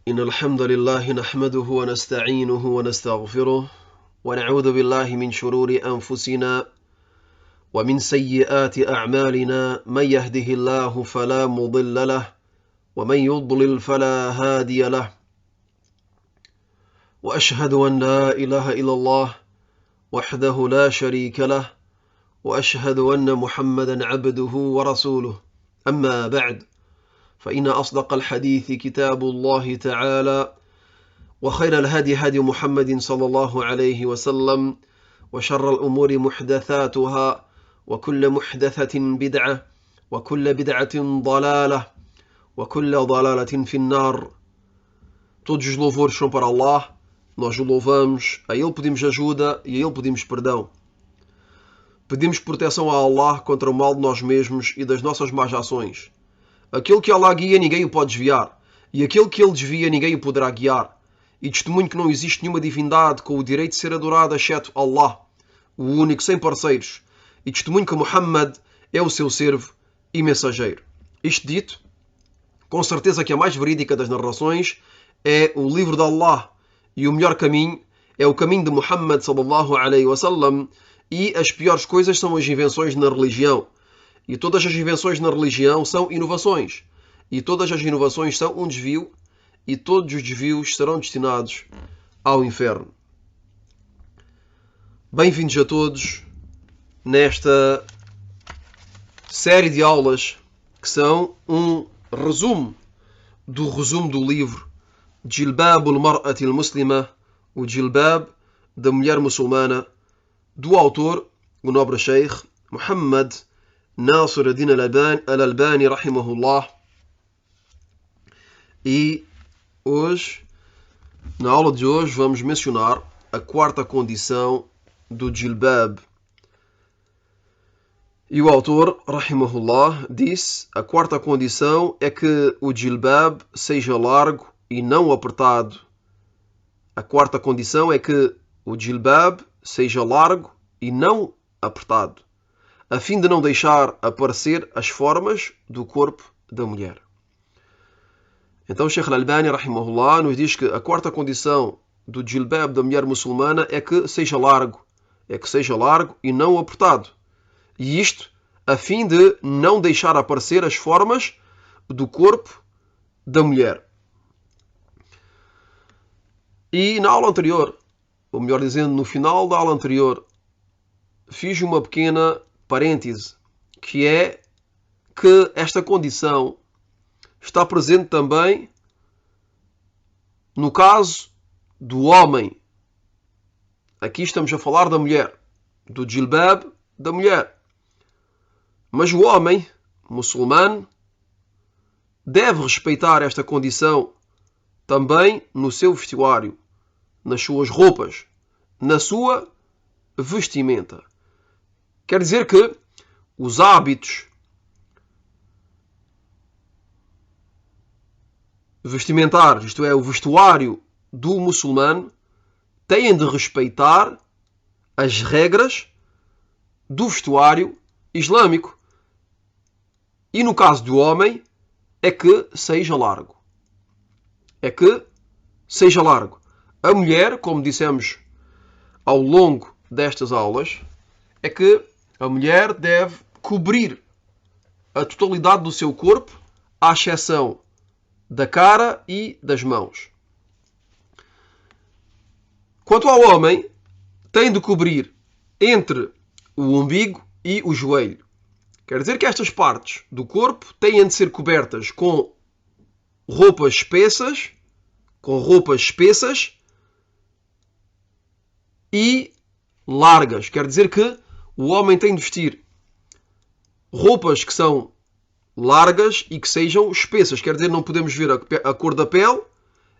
إن الحمد لله نحمده ونستعينه ونستغفره ونعوذ بالله من شرور أنفسنا ومن سيئات أعمالنا من يهده الله فلا مضل له ومن يضلل فلا هادي له وأشهد أن لا إله إلا الله وحده لا شريك له وأشهد أن محمدا عبده ورسوله أما بعد فإن أصدق الحديث كتاب الله تعالى وخير الهدي هدي محمد صلى الله عليه وسلم وشر الأمور محدثاتها وكل محدثة بدعة وكل بدعة ضلالة وكل ضلالة في النار. Todos os louvores são para Allah, nós o louvamos, a Ele pedimos ajuda e a Ele pedimos perdão. Pedimos proteção a Allah contra o mal de nós mesmos e das nossas más ações. Aquele que Allah guia, ninguém o pode desviar. E aquele que Ele desvia, ninguém o poderá guiar. E testemunho que não existe nenhuma divindade com o direito de ser adorada, exceto Allah, o único, sem parceiros. E testemunho que Muhammad é o seu servo e mensageiro. Isto dito, com certeza que a mais verídica das narrações é o livro de Allah. E o melhor caminho é o caminho de Muhammad sallallahu alaihi wasallam. E as piores coisas são as invenções na religião. E todas as invenções na religião são inovações. E todas as inovações são um desvio. E todos os desvios serão destinados ao inferno. Bem-vindos a todos nesta série de aulas que são um resumo do livro Jilbab al-Mar'ati al-Muslima, o Jilbab da mulher muçulmana, do autor, o nobre Sheikh Muhammad Nasir ad-Din al-Albani rahimahullah. E hoje, na aula de hoje, vamos mencionar a quarta condição do Jilbab. E o autor, rahimahullah, disse: a quarta condição é que o Jilbab seja largo e não apertado. A quarta condição é que o Jilbab seja largo e não apertado, a fim de não deixar aparecer as formas do corpo da mulher. Então, Sheikh al-Albani, rahimahullah, nos diz que a quarta condição do Jilbab da mulher muçulmana é que seja largo. É que seja largo e não apertado. E isto a fim de não deixar aparecer as formas do corpo da mulher. E na aula anterior, ou melhor dizendo, no final da aula anterior, fiz uma pequena parêntese, que é que esta condição está presente também no caso do homem. Aqui estamos a falar da mulher, do Jilbab da mulher. Mas o homem muçulmano deve respeitar esta condição também no seu vestuário, nas suas roupas, na sua vestimenta. Quer dizer que os hábitos vestimentares, isto é, o vestuário do muçulmano, têm de respeitar as regras do vestuário islâmico. E no caso do homem, é que seja largo. É que seja largo. A mulher, como dissemos ao longo destas aulas, é que a mulher deve cobrir a totalidade do seu corpo, à exceção da cara e das mãos. Quanto ao homem, tem de cobrir entre o umbigo e o joelho. Quer dizer que estas partes do corpo têm de ser cobertas com roupas espessas, e largas. Quer dizer que o homem tem de vestir roupas que são largas e que sejam espessas. Quer dizer, não podemos ver a cor da pele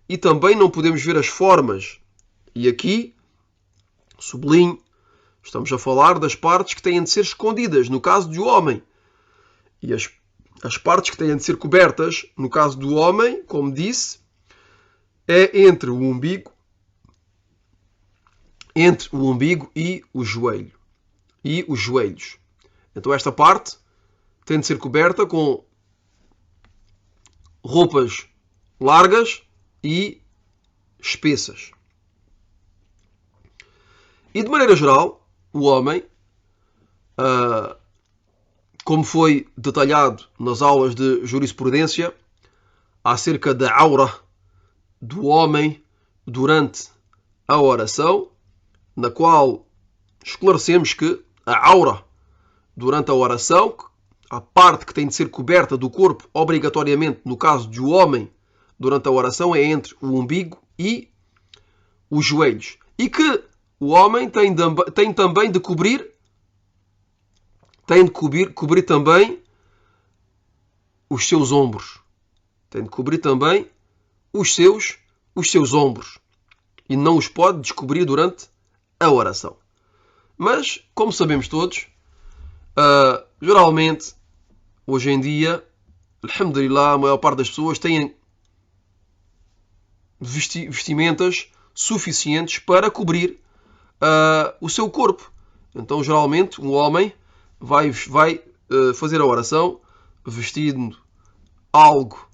e também não podemos ver as formas. E aqui, sublinho, estamos a falar das partes que têm de ser escondidas, no caso do homem. E as partes que têm de ser cobertas, no caso do homem, como disse, é entre o umbigo e o joelho. E os joelhos. Então esta parte tem de ser coberta com roupas largas e espessas. E de maneira geral, o homem, como foi detalhado nas aulas de jurisprudência, acerca da aura do homem durante a oração, na qual esclarecemos que a aura durante a oração, a parte que tem de ser coberta do corpo, obrigatoriamente, no caso de um homem, durante a oração, é entre o umbigo e os joelhos. E que o homem tem também de cobrir também os seus ombros. Tem de cobrir também os seus ombros. E não os pode descobrir durante a oração. Mas, como sabemos todos, geralmente, hoje em dia, alhamdulillah, a maior parte das pessoas têm vestimentas suficientes para cobrir o seu corpo. Então, geralmente, um homem vai fazer a oração vestindo algo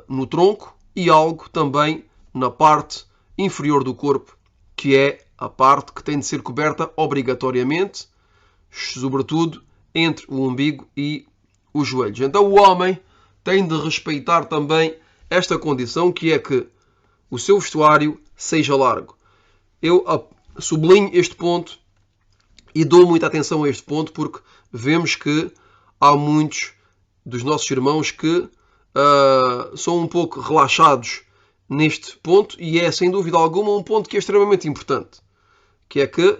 no tronco e algo também na parte inferior do corpo, que é a parte que tem de ser coberta obrigatoriamente, sobretudo entre o umbigo e os joelhos. Então o homem tem de respeitar também esta condição, que é que o seu vestuário seja largo. Eu sublinho este ponto e dou muita atenção a este ponto, porque vemos que há muitos dos nossos irmãos que são um pouco relaxados neste ponto, e é sem dúvida alguma um ponto que é extremamente importante, que é que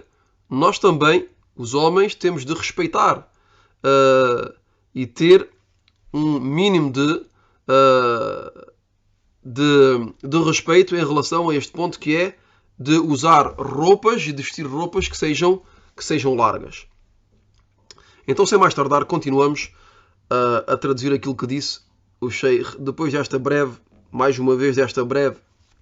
nós também, os homens, temos de respeitar e ter um mínimo de respeito em relação a este ponto, que é de usar roupas e de vestir roupas que sejam largas. Então, sem mais tardar, continuamos a traduzir aquilo que disse o Sheikh, depois desta breve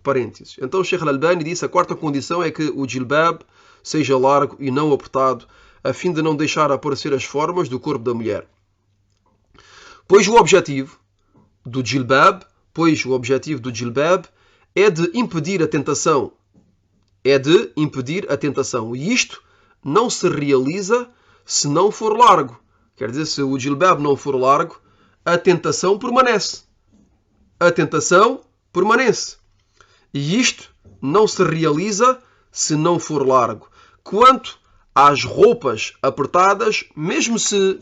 parênteses. Então o Sheikh Al-Albani disse: a quarta condição é que o jilbab seja largo e não apertado, a fim de não deixar aparecer as formas do corpo da mulher. Pois o objetivo do jilbab é de impedir a tentação. E isto não se realiza se não for largo. Quer dizer, se o jilbab não for largo, a tentação permanece. E isto não se realiza se não for largo. Quanto às roupas apertadas, mesmo se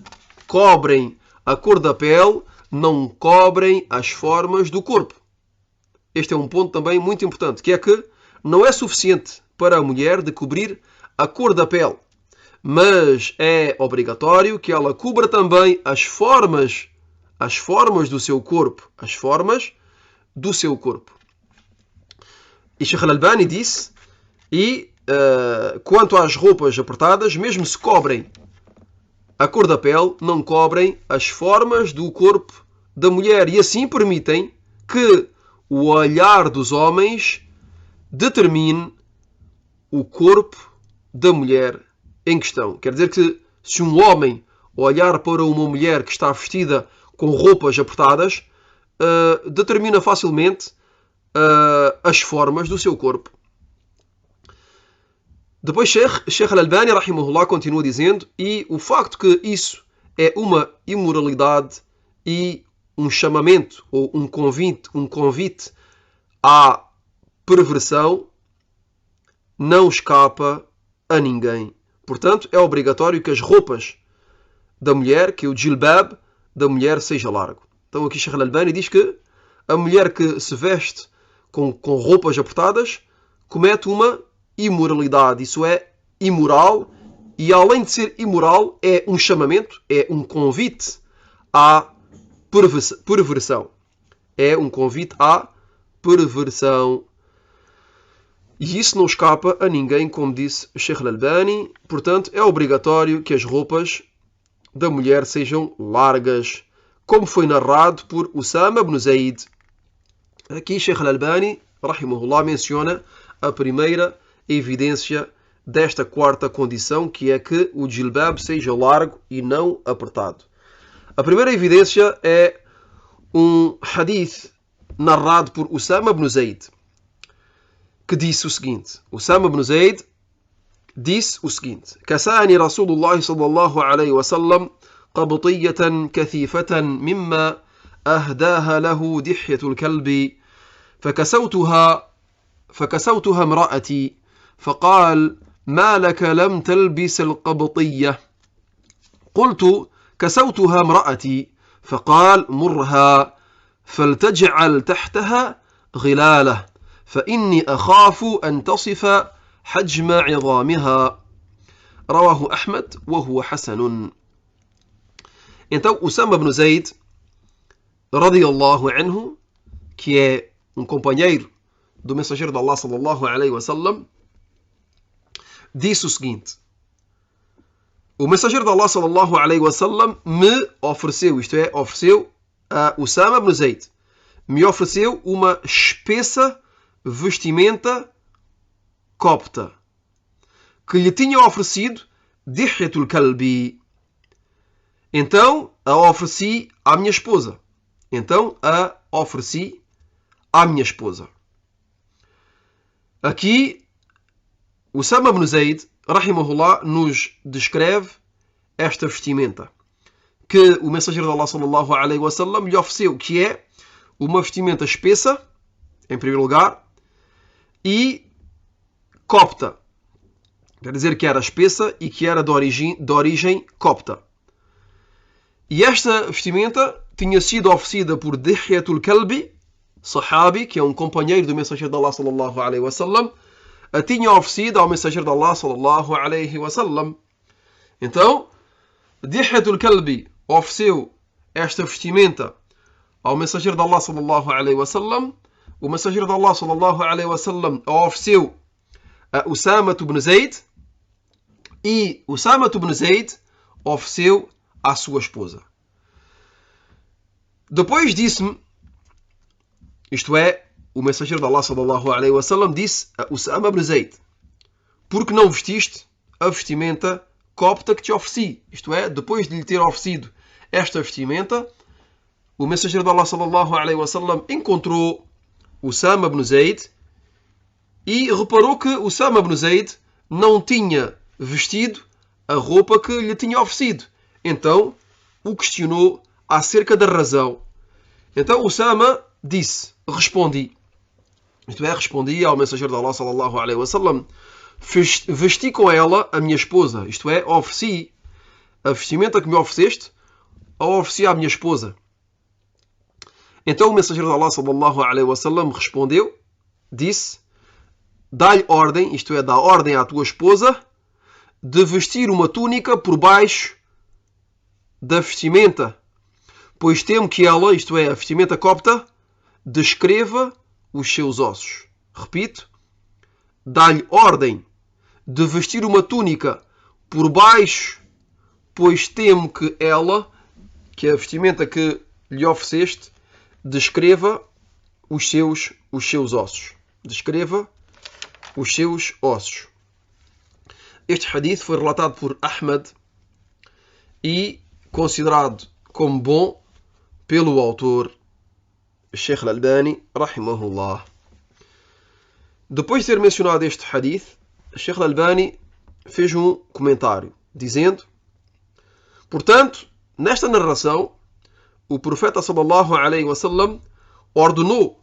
cobrem a cor da pele, não cobrem as formas do corpo. Este é um ponto também muito importante, que é que não é suficiente para a mulher de cobrir a cor da pele, mas é obrigatório que ela cubra também as formas do seu corpo. E Sheikh Al-Albani disse, quanto às roupas apertadas, mesmo se cobrem a cor da pele, não cobrem as formas do corpo da mulher, e assim permitem que o olhar dos homens determine o corpo da mulher em questão. Quer dizer que se um homem olhar para uma mulher que está vestida com roupas apertadas, determina facilmente as formas do seu corpo. Depois Sheikh Al-Albani rahimahullah continua dizendo: e o facto que isso é uma imoralidade e um chamamento ou um convite à perversão não escapa a ninguém. Portanto, é obrigatório que as roupas da mulher, que o jilbab da mulher seja largo. Então aqui Sheikh Al-Albani diz que a mulher que se veste com roupas apertadas comete uma imoralidade. Isso é imoral, e além de ser imoral, é um chamamento, é um convite à perversão. E isso não escapa a ninguém, como disse Sheikh Al-Albani. Portanto, é obrigatório que as roupas da mulher sejam largas, como foi narrado por Usama ibn Zaid. Aqui Sheikh Al-Albani rahimahullah menciona a primeira evidência desta quarta condição, que é que o jilbab seja largo e não apertado. A primeira evidência é um hadith narrado por Usama ibn Zayd, que disse o seguinte: Usama ibn Zayd disse o seguinte: Kasani Rasulullah sallallahu alayhi wa sallam qabtiyatan kathifatan mimma أهداها له دحية الكلب فكسوتها امرأتي فقال ما لك لم تلبس القبطية قلت كسوتها امرأتي فقال مرها فلتجعل تحتها غلالة فإني أخاف أن تصف حجم عظامها رواه أحمد وهو حسن. Então Usama ibn Zayd radiyallahu anhu, que é companheiro do mensageiro de Allah sallallahu alayhi wa sallam, disse o seguinte: o mensageiro de Allah sallallahu alayhi wa sallam me ofereceu, isto é, ofereceu a Usama ibn Zayd, me ofereceu uma espessa vestimenta copta, que lhe tinha oferecido Dihyatul Kalbi. Então a ofereci à minha esposa. Aqui, Usama ibn Zayd, rahimahullah, nos descreve esta vestimenta que o mensageiro de Allah sallallahu alayhi wa sallam lhe ofereceu, que é uma vestimenta espessa, em primeiro lugar, e copta. Quer dizer que era espessa e que era de origem copta. E esta vestimenta tinha sido oferecida por Dihyatul Kalbi, sahabi, que é um companheiro do mensageiro de Allah sallallahu alayhi wa sallam, a tinha oferecido ao mensageiro de Allah sallallahu alayhi wa sallam. Então, Dihyatul Kalbi ofereceu esta vestimenta ao mensageiro de Allah sallallahu alayhi wa sallam. O mensageiro de Allah sallallahu alayhi wa sallam a ofereceu a Usama ibn Zayd, e Usama ibn Zayd ofereceu à sua esposa. Depois disse-me, isto é, o mensageiro de Allah sallallahu alayhi wa sallam disse a Usama ibn Zayd: por que não vestiste a vestimenta copta que te ofereci? Isto é, depois de lhe ter oferecido esta vestimenta, o mensageiro de Allah sallallahu alayhi wa sallam encontrou Usama ibn Zayd e reparou que Usama ibn Zayd não tinha vestido a roupa que lhe tinha oferecido. Então o questionou acerca da razão. Então Usama disse, respondi ao mensageiro de Allah sallallahu alayhi wa sallam: vesti com ela a minha esposa, isto é, ofereci a vestimenta que me ofereceste, a ofereci à minha esposa. Então o mensageiro de Allah sallallahu alayhi wa sallam respondeu, disse: dá-lhe ordem, isto é, dá ordem à tua esposa de vestir uma túnica por baixo da vestimenta, pois temo que ela, isto é, a vestimenta copta, descreva os seus ossos. Repito, dá-lhe ordem de vestir uma túnica por baixo, pois temo que ela, que a vestimenta que lhe ofereceste, descreva os seus ossos. Descreva os seus ossos. Este hadith foi relatado por Ahmad e considerado como bom pelo autor Sheikh Al-Albani, rahimahullah. Depois de ter mencionado este hadith, Sheikh Al-Albani fez um comentário, dizendo: portanto, nesta narração, o profeta sallallahu alayhi wa sallam ordenou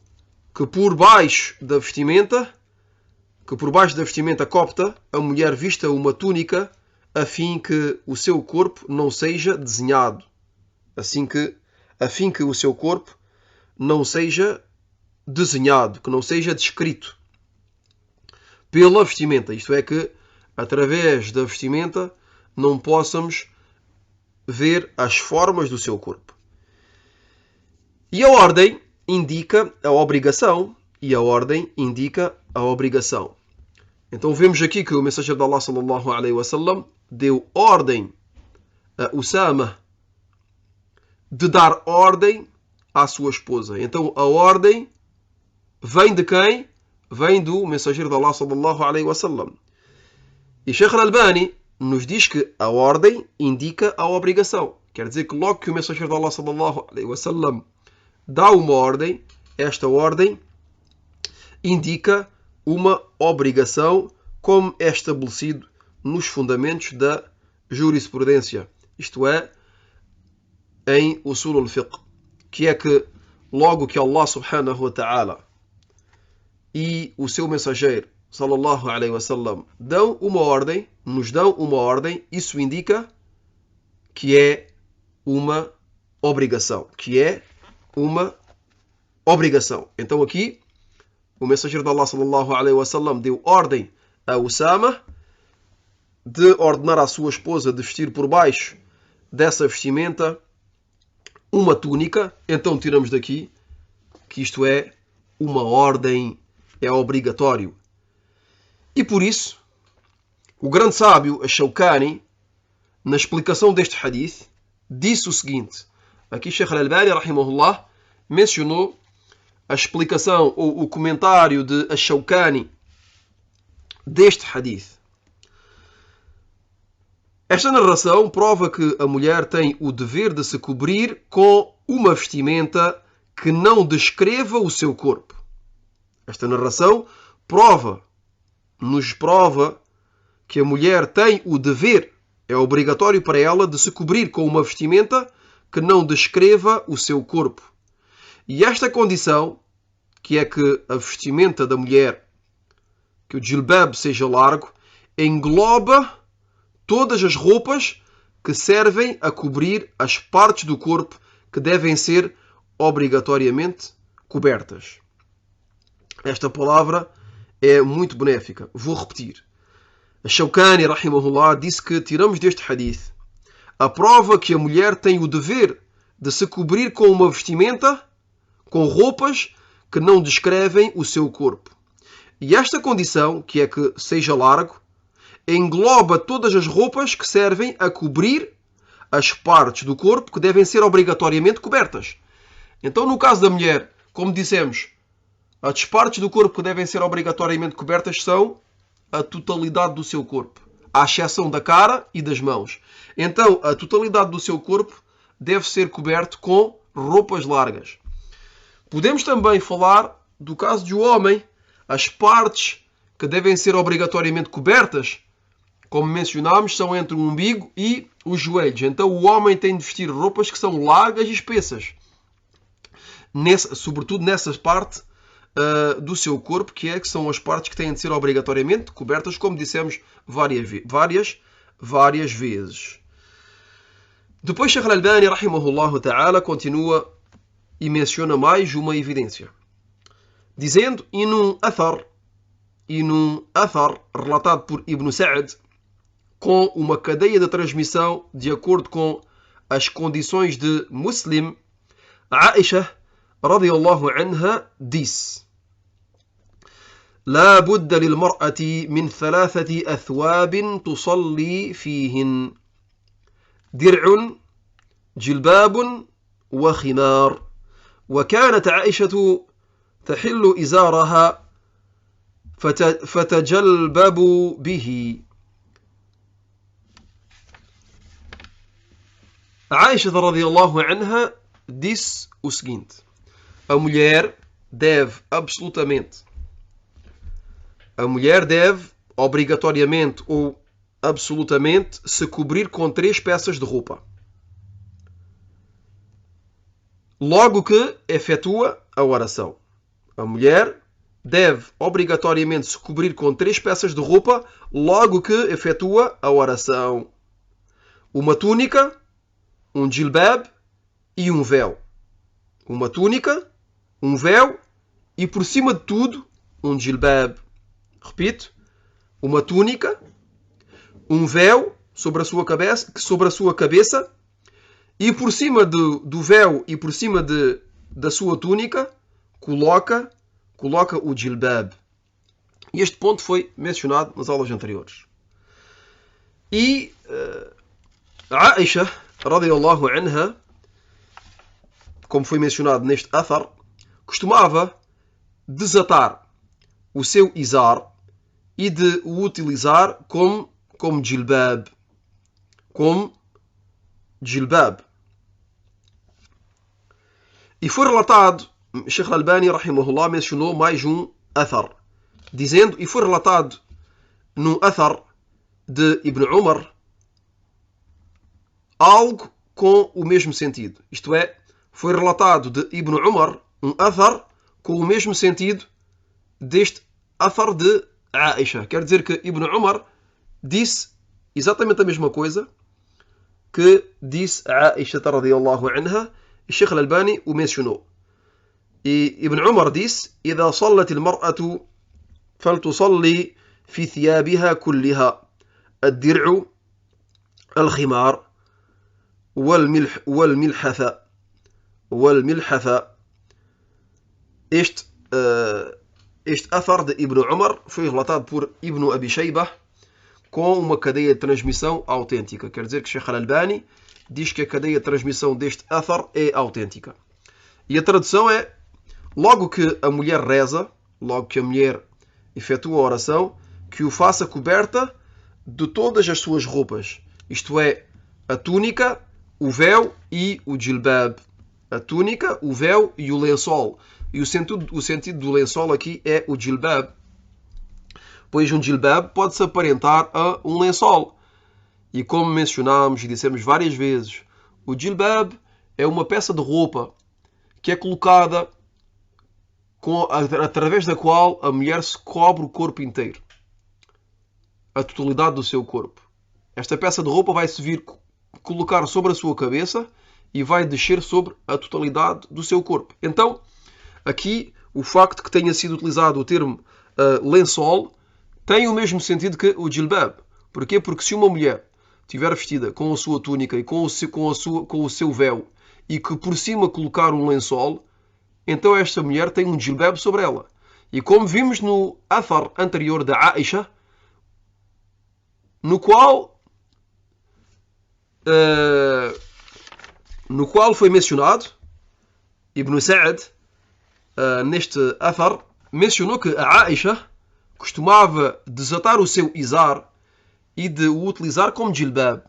que por baixo da vestimenta copta, a mulher vista uma túnica, a fim que o seu corpo não seja desenhado, a fim que o seu corpo não seja desenhado, que não seja descrito pela vestimenta, isto é, que através da vestimenta não possamos ver as formas do seu corpo. E a ordem indica a obrigação, Então vemos aqui que o mensageiro de Allah sallallahu alayhi wa sallam deu ordem a Usama de dar ordem à sua esposa. Então a ordem vem de quem? Vem do mensageiro de Allah sallallahu alayhi wa sallam. E Sheikh Al-Albani nos diz que a ordem indica a obrigação. Quer dizer que logo que o mensageiro de Allah sallallahu alayhi wa sallam dá uma ordem, esta ordem indica uma obrigação, como é estabelecido nos fundamentos da jurisprudência, isto é, em Usul al-Fiqh, que é que logo que Allah subhanahu wa ta'ala e o seu mensageiro sallallahu alaihi wasallam nos dão uma ordem, isso indica que é uma obrigação, Então aqui o mensageiro de Allah sallallahu alaihi wasallam deu ordem a Usama de ordenar à sua esposa de vestir por baixo dessa vestimenta uma túnica. Então tiramos daqui que isto é uma ordem, é obrigatório. E por isso, o grande sábio Ash-Shawkani, na explicação deste hadith, disse o seguinte. Aqui Sheikh Al-Albani, rahimahullah, mencionou a explicação ou o comentário de Ash-Shawkani deste hadith. Esta narração prova que a mulher tem o dever de se cobrir com uma vestimenta que não descreva o seu corpo. Esta narração nos prova que a mulher tem o dever, é obrigatório para ela, de se cobrir com uma vestimenta que não descreva o seu corpo. E esta condição, que é que a vestimenta da mulher, que o jilbab seja largo, engloba todas as roupas que servem a cobrir as partes do corpo que devem ser obrigatoriamente cobertas. Esta palavra é muito benéfica. Vou repetir. Ash-Shawkani, rahimahullah, disse que tiramos deste hadith a prova que a mulher tem o dever de se cobrir com uma vestimenta, com roupas que não descrevem o seu corpo. E esta condição, que é que seja largo, engloba todas as roupas que servem a cobrir as partes do corpo que devem ser obrigatoriamente cobertas. Então, no caso da mulher, como dissemos, as partes do corpo que devem ser obrigatoriamente cobertas são a totalidade do seu corpo, à exceção da cara e das mãos. Então, a totalidade do seu corpo deve ser coberto com roupas largas. Podemos também falar do caso de um homem. As partes que devem ser obrigatoriamente cobertas, como mencionámos, são entre o umbigo e os joelhos. Então o homem tem de vestir roupas que são largas e espessas, sobretudo nessa parte do seu corpo, que são as partes que têm de ser obrigatoriamente cobertas, como dissemos várias vezes. Depois Sheikh Al-Albani, rahimahullah ta'ala, continua e menciona mais uma evidência, dizendo, e num athar relatado por Ibn Sa'd, com uma cadeia de transmissão de acordo com as condições de Muslim, Aisha radiyallahu anha disse: لا بد للمرأة من 3 أثواب تصلي فيهن درع جلباب وخمار. وكانت عائشة تحل إزارها فتجلبب به. Aisha radiyallahu anha disse o seguinte: a mulher deve obrigatoriamente ou absolutamente se cobrir com 3 peças de roupa logo que efetua a oração. A mulher deve obrigatoriamente se cobrir com 3 peças de roupa logo que efetua a oração: uma túnica, um jilbab e um véu. Uma túnica, um véu e, por cima de tudo, um jilbab. Repito, uma túnica, um véu sobre a sua cabeça e, por cima do véu e por cima da sua túnica, coloca o jilbab. E este ponto foi mencionado nas aulas anteriores. E Aisha radiyallahu anha, como foi mencionado neste athar, costumava desatar o seu izar e de o utilizar como jilbab. E foi relatado Sheikh Al-Albani, rahimahullah, mencionou mais um athar, dizendo, e foi relatado num athar de Ibn Umar, algo com o mesmo sentido. Isto é, foi relatado de Ibn Umar um athar com o mesmo sentido deste athar de Aisha. Quer dizer que Ibn Umar disse exatamente a mesma coisa que disse Aisha radiyallahu anha, e Sheikh Al-Albani o mencionou. E Ibn Umar disse: إذا صلت المرأة فلتصلي في ثيابها كلها الدرع الخمار والملحفة. Este athar de Ibn Umar foi relatado por Ibn Abi Shaybah com uma cadeia de transmissão autêntica. Quer dizer que Sheikh Al-Albani diz que a cadeia de transmissão deste athar é autêntica. E a tradução é: logo que a mulher reza, logo que a mulher efetua a oração, que o faça coberta de todas as suas roupas. Isto é, a túnica, o véu e o jilbab. A túnica, o véu e o lençol. E o sentido do lençol aqui é o jilbab, pois um jilbab pode-se aparentar a um lençol. E como mencionámos e dissemos várias vezes, o jilbab é uma peça de roupa que é colocada através da qual a mulher se cobre o corpo inteiro. A totalidade do seu corpo. Esta peça de roupa vai-se vir colocar sobre a sua cabeça e vai descer sobre a totalidade do seu corpo. Então, aqui, o facto de que tenha sido utilizado o termo lençol tem o mesmo sentido que o jilbab. Porquê? Porque se uma mulher estiver vestida com a sua túnica e com o seu véu e que por cima colocar um lençol, então esta mulher tem um jilbab sobre ela. E como vimos no athar anterior da Aisha, no qual foi mencionado, Ibn Sa'd, neste athar, mencionou que a Aisha costumava desatar o seu izar e de o utilizar como jilbab.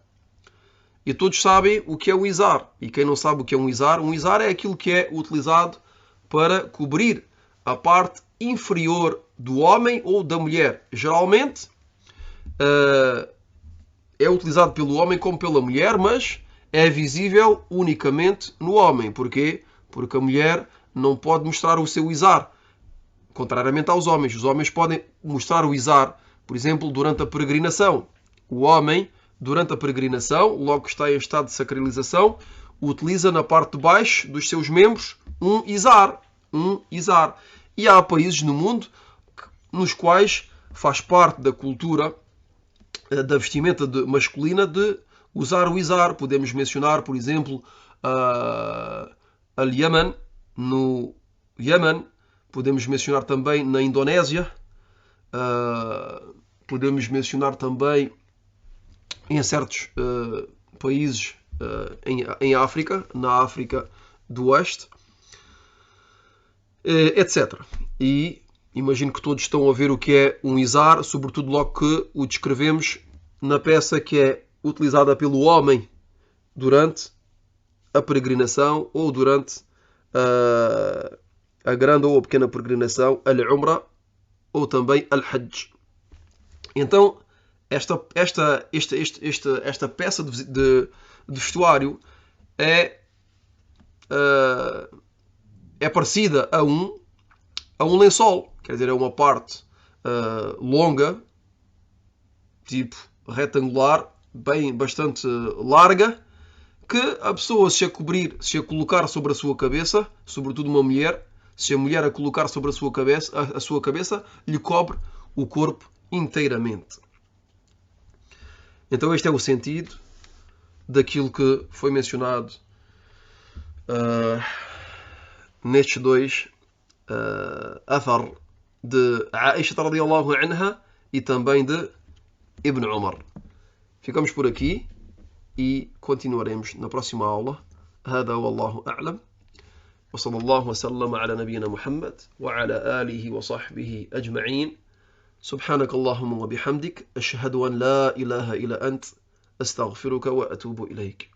E todos sabem o que é o izar. E quem não sabe o que é um izar é aquilo que é utilizado para cobrir a parte inferior do homem ou da mulher. Geralmente é utilizado pelo homem como pela mulher, mas é visível unicamente no homem. Porquê? Porque a mulher não pode mostrar o seu izar, contrariamente aos homens. Os homens podem mostrar o izar, por exemplo, durante a peregrinação. O homem, durante a peregrinação, logo que está em estado de sacralização, utiliza na parte de baixo dos seus membros um izar. E há países no mundo nos quais faz parte da cultura da vestimenta masculina de usar o izar. Podemos mencionar, por exemplo, al Yemen, no Yemen. Podemos mencionar também na Indonésia. Podemos mencionar também em certos países em África, na África do Oeste, etc. E imagino que todos estão a ver o que é um izar, sobretudo logo que o descrevemos na peça que é utilizada pelo homem durante a peregrinação ou durante a grande ou a pequena peregrinação, al-Umra ou também al-Hajj. Então, esta peça de vestuário é parecida a um lençol. Quer dizer, é uma parte longa, tipo retangular, bastante larga, que a pessoa se a colocar sobre a sua cabeça, sobretudo uma mulher, se a mulher a colocar sobre a sua cabeça, lhe cobre o corpo inteiramente. Então este é o sentido daquilo que foi mencionado nestes dois athar de Aisha radiyallahu anha e também de Ibn Umar. Ficamos por aqui e continuaremos na próxima aula. هذا والله أعلم وصلى الله وسلم على نبينا محمد وعلى آله وصحبه أجمعين. سبحانك اللهم وبحمدك أشهد أن لا إله إلا أنت أستغفرك وأتوب إليك.